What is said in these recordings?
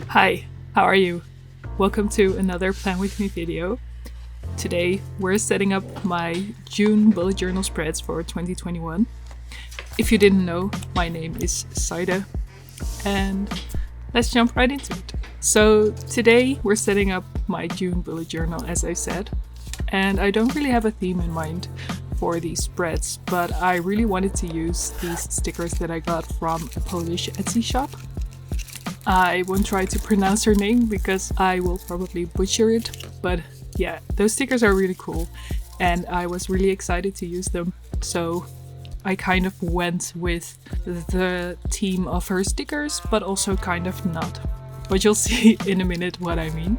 Hi, how are you? Welcome to another Plan With Me video. Today we're setting up my June bullet journal spreads for 2021. If you didn't know, my name is Saida, and let's jump right into it. So today we're setting up my June bullet journal, as I said, and I don't really have a theme in mind for these spreads, but I really wanted to use these stickers that I got from a Polish Etsy shop. I won't try to pronounce her name because I will probably butcher it, but yeah, those stickers are really cool and I was really excited to use them. So I kind of went with the theme of her stickers, but also kind of not. But you'll see in a minute what I mean.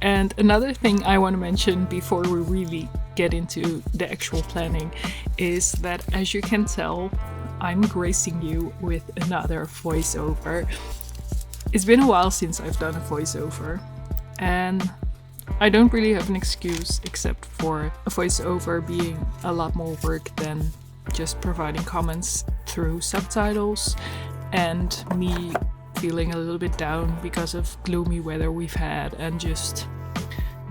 And another thing I want to mention before we really get into the actual planning is that, as you can tell, I'm gracing you with another voiceover. It's been a while since I've done a voiceover, and I don't really have an excuse except for a voiceover being a lot more work than just providing comments through subtitles, and me feeling a little bit down because of gloomy weather we've had and just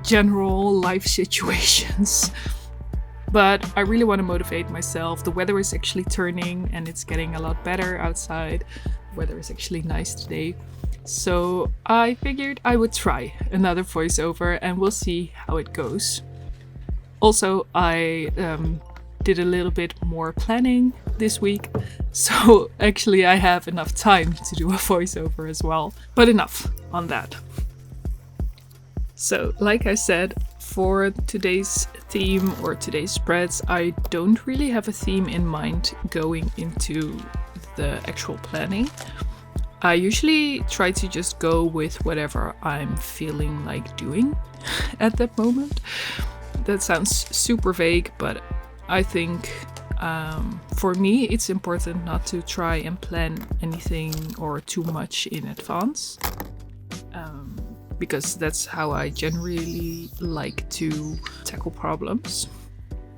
general life situations. But I really want to motivate myself. The weather is actually turning and it's getting a lot better outside. The weather is actually nice today. So I figured I would try another voiceover and we'll see how it goes. Also, I did a little bit more planning this week, so actually I have enough time to do a voiceover as well. But enough on that. So, like I said, for today's theme or today's spreads, I don't really have a theme in mind going into the actual planning. I usually try to just go with whatever I'm feeling like doing at that moment. That sounds super vague, but I think for me it's important not to try and plan anything or too much in advance, because that's how I generally like to tackle problems.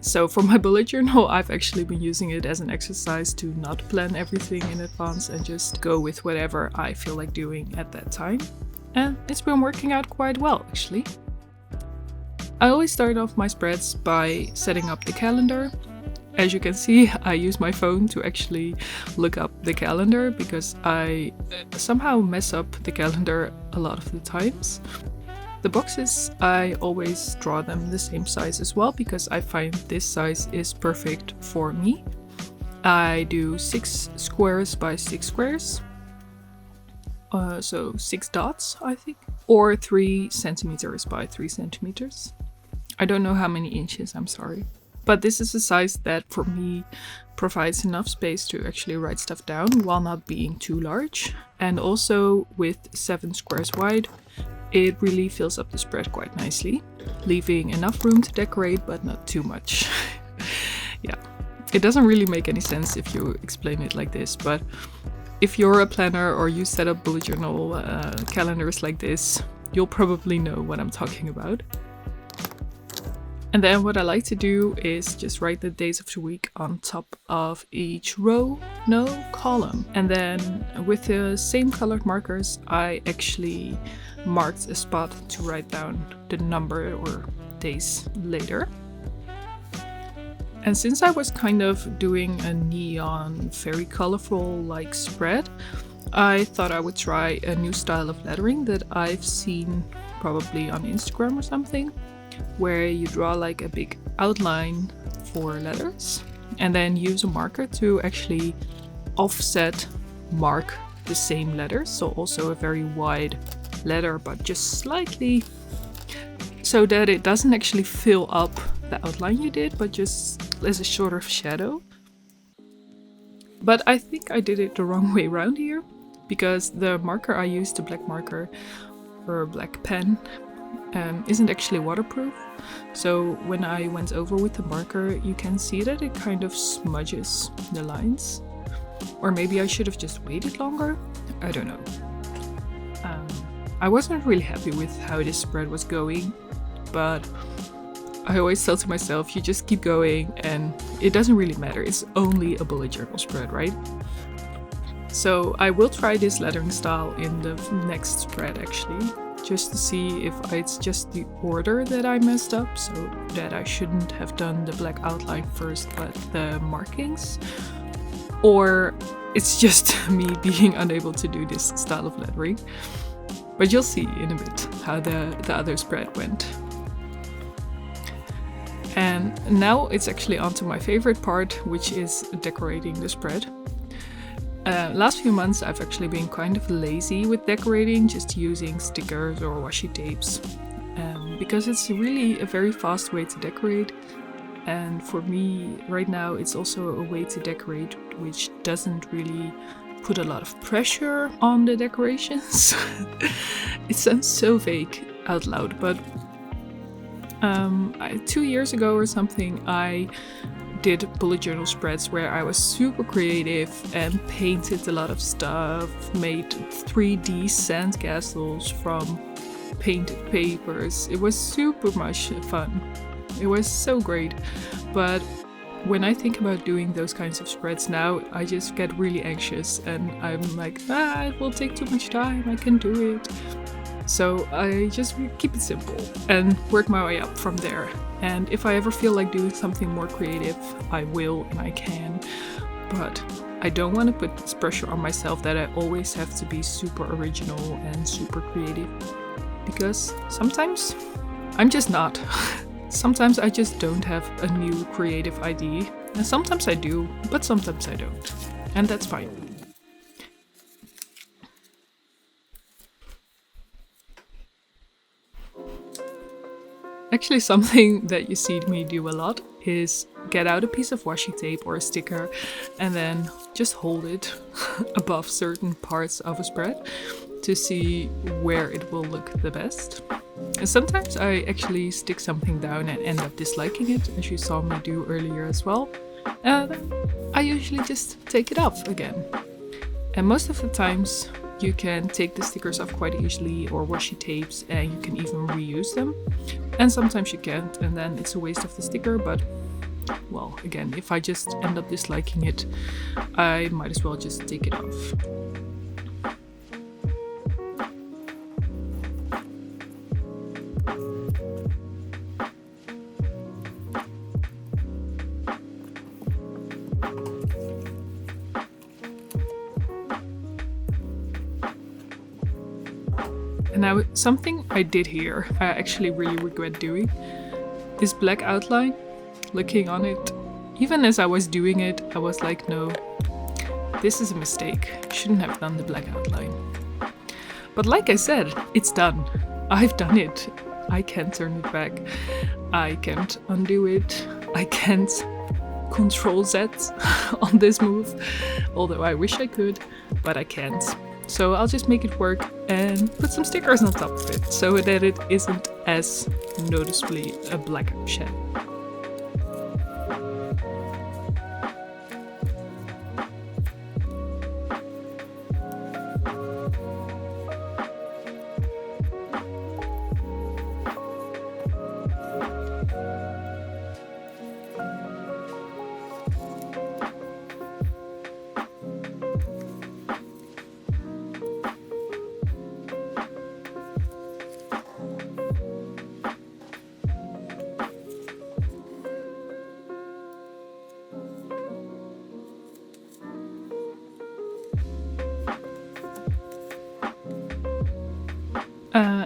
So for my bullet journal, I've actually been using it as an exercise to not plan everything in advance and just go with whatever I feel like doing at that time. And it's been working out quite well, actually. I always start off my spreads by setting up the calendar. As you can see, I use my phone to actually look up the calendar because I somehow mess up the calendar a lot of the times. The boxes, I always draw them the same size as well because I find this size is perfect for me. I do 6 squares by 6 squares, so 6 dots I think, or 3 centimeters by 3 centimeters. I don't know how many inches, I'm sorry. But this is a size that for me provides enough space to actually write stuff down while not being too large. And also with 7 squares wide, it really fills up the spread quite nicely, leaving enough room to decorate but not too much. Yeah, it doesn't really make any sense if you explain it like this, but if you're a planner or you set up bullet journal calendars like this, you'll probably know what I'm talking about. And then what I like to do is just write the days of the week on top of each row, no column. And then with the same colored markers, I actually marked a spot to write down the number or days later. And since I was kind of doing a neon, very colorful like spread, I thought I would try a new style of lettering that I've seen probably on Instagram or something, where you draw like a big outline for letters and then use a marker to actually offset mark the same letters. So also a very wide letter, but just slightly so that it doesn't actually fill up the outline you did, but just as a sort of shadow. But I think I did it the wrong way around here because the marker I used, the black marker or black pen, isn't actually waterproof. So when I went over with the marker, you can see that it kind of smudges the lines. Or maybe I should have just waited longer. I don't know. I wasn't really happy with how this spread was going, but I always tell to myself, you just keep going and it doesn't really matter. It's only a bullet journal spread, right? So I will try this lettering style in the next spread actually, just to see if it's just the order that I messed up, so that I shouldn't have done the black outline first but the markings, or it's just me being unable to do this style of lettering. But you'll see in a bit how the other spread went. And now it's actually onto my favorite part, which is decorating the spread. Last few months I've actually been kind of lazy with decorating, just using stickers or washi tapes, because it's really a very fast way to decorate, and for me right now it's also a way to decorate which doesn't really put a lot of pressure on the decorations. It sounds so vague out loud, but 2 years ago or something I did bullet journal spreads where I was super creative and painted a lot of stuff, made 3D sandcastles from painted papers. It was super much fun. It was so great. But when I think about doing those kinds of spreads now, I just get really anxious and I'm like, it will take too much time, I can do it. So I just keep it simple and work my way up from there. And if I ever feel like doing something more creative, I will and I can. But I don't want to put this pressure on myself that I always have to be super original and super creative. Because sometimes I'm just not. Sometimes I just don't have a new creative idea. And sometimes I do, but sometimes I don't. And that's fine. Actually, something that you see me do a lot is get out a piece of washi tape or a sticker and then just hold it above certain parts of a spread to see where it will look the best. And sometimes I actually stick something down and end up disliking it, as you saw me do earlier as well. And I usually just take it off again. And most of the times you can take the stickers off quite easily, or washi tapes, and you can even reuse them. And sometimes you can't, and then it's a waste of the sticker, but well, again, if I just end up disliking it, I might as well just take it off. Now, something I did here, I actually really regret doing. This black outline, looking on it, even as I was doing it, I was like, no, this is a mistake. Shouldn't have done the black outline. But like I said, it's done. I've done it. I can't turn it back. I can't undo it. I can't Control Z on this move, although I wish I could, but I can't. So I'll just make it work and put some stickers on top of it so that it isn't as noticeably a black shadow.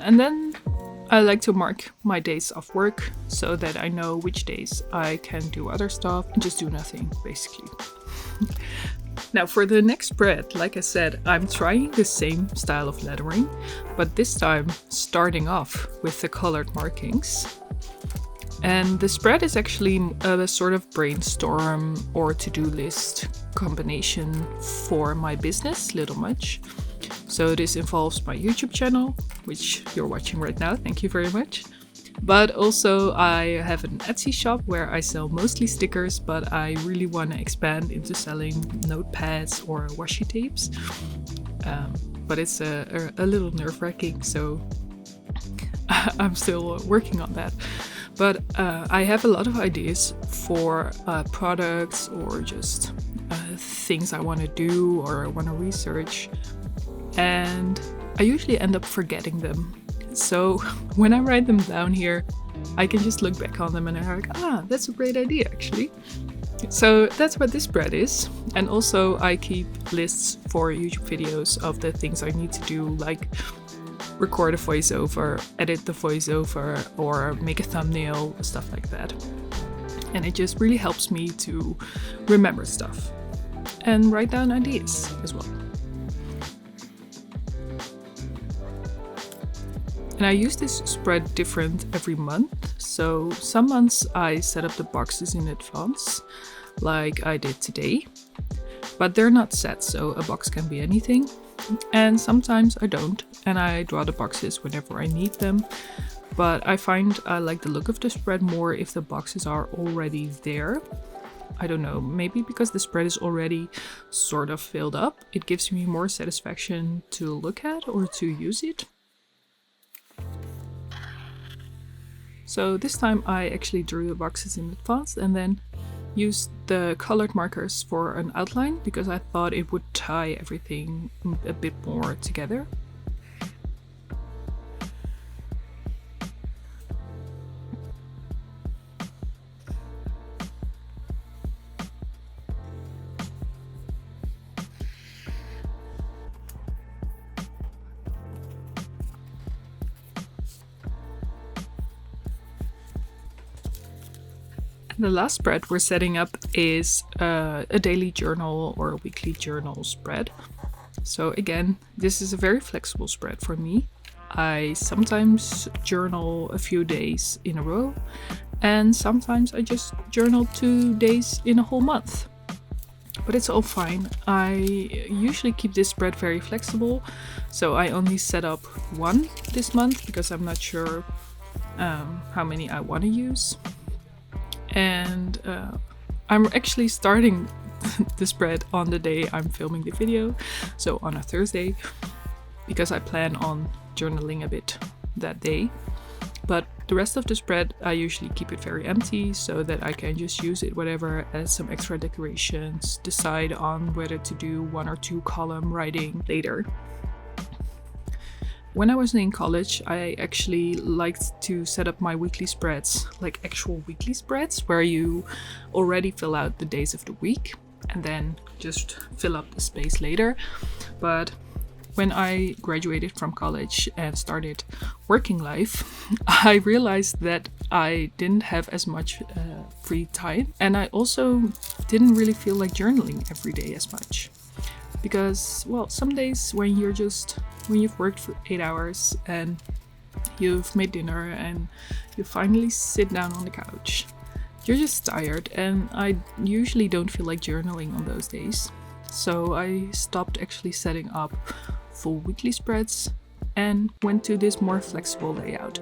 And then I like to mark my days of work so that I know which days I can do other stuff and just do nothing, basically. Now for the next spread, like I said, I'm trying the same style of lettering, but this time starting off with the colored markings. And the spread is actually a sort of brainstorm or to-do list combination for my business, Little Much. So this involves my YouTube channel, which you're watching right now, thank you very much. But also I have an Etsy shop where I sell mostly stickers, but I really want to expand into selling notepads or washi tapes. But it's a little nerve-wracking, so I'm still working on that. But I have a lot of ideas for products or just things I want to do or I want to research, and I usually end up forgetting them. So when I write them down here, I can just look back on them and I'm like, that's a great idea actually. So that's what this spread is. And also I keep lists for YouTube videos of the things I need to do, like record a voiceover, edit the voiceover, or make a thumbnail, stuff like that. And it just really helps me to remember stuff and write down ideas as well. And I use this spread different every month. So some months I set up the boxes in advance, like I did today. But they're not set, so a box can be anything. And sometimes I don't, and I draw the boxes whenever I need them. But I find I like the look of the spread more if the boxes are already there. I don't know, maybe because the spread is already sort of filled up, it gives me more satisfaction to look at or to use it. So this time I actually drew the boxes in advance and then used the colored markers for an outline because I thought it would tie everything a bit more together. The last spread we're setting up is a daily journal or a weekly journal spread. So again, this is a very flexible spread for me. I sometimes journal a few days in a row, and sometimes I just journal 2 days in a whole month. But it's all fine. I usually keep this spread very flexible, so I only set up one this month because I'm not sure how many I want to use. And I'm actually starting the spread on the day I'm filming the video, so on a Thursday, because I plan on journaling a bit that day. But the rest of the spread I usually keep it very empty so that I can just use it whatever as some extra decorations, decide on whether to do 1 or 2 column writing later. When I was in college, I actually liked to set up my weekly spreads, like actual weekly spreads, where you already fill out the days of the week and then just fill up the space later. But when I graduated from college and started working life, I realized that I didn't have as much free time, and I also didn't really feel like journaling every day as much. Because, well, some days when you've worked for 8 hours and you've made dinner and you finally sit down on the couch, you're just tired, and I usually don't feel like journaling on those days. So I stopped actually setting up full weekly spreads and went to this more flexible layout.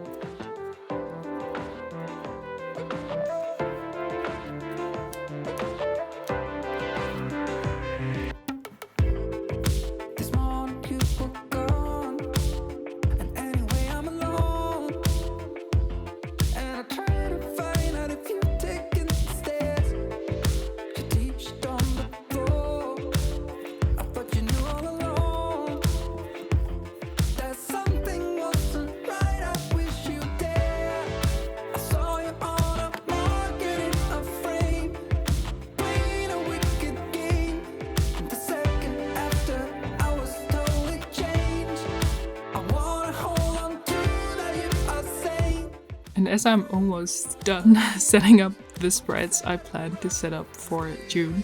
And as I'm almost done setting up the spreads I plan to set up for June,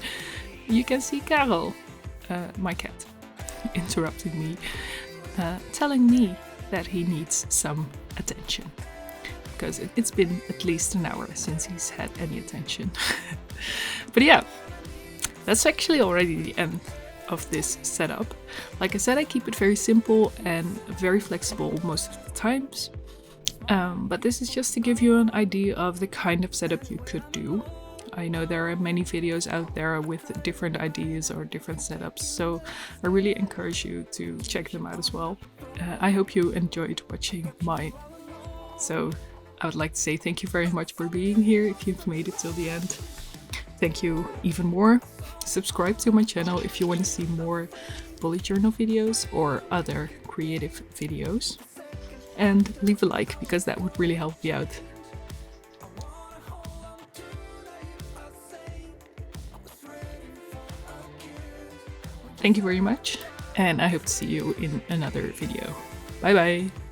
you can see Karel, my cat, interrupting me, telling me that he needs some attention. Because it's been at least an hour since he's had any attention. But yeah, that's actually already the end of this setup. Like I said, I keep it very simple and very flexible most of the times. But this is just to give you an idea of the kind of setup you could do. I know there are many videos out there with different ideas or different setups, so I really encourage you to check them out as well. I hope you enjoyed watching mine. So I would like to say thank you very much for being here if you've made it till the end. thank you even more. Subscribe to my channel if you want to see more bullet journal videos or other creative videos. And leave a like because that would really help me out. Thank you very much, and I hope to see you in another video. Bye bye!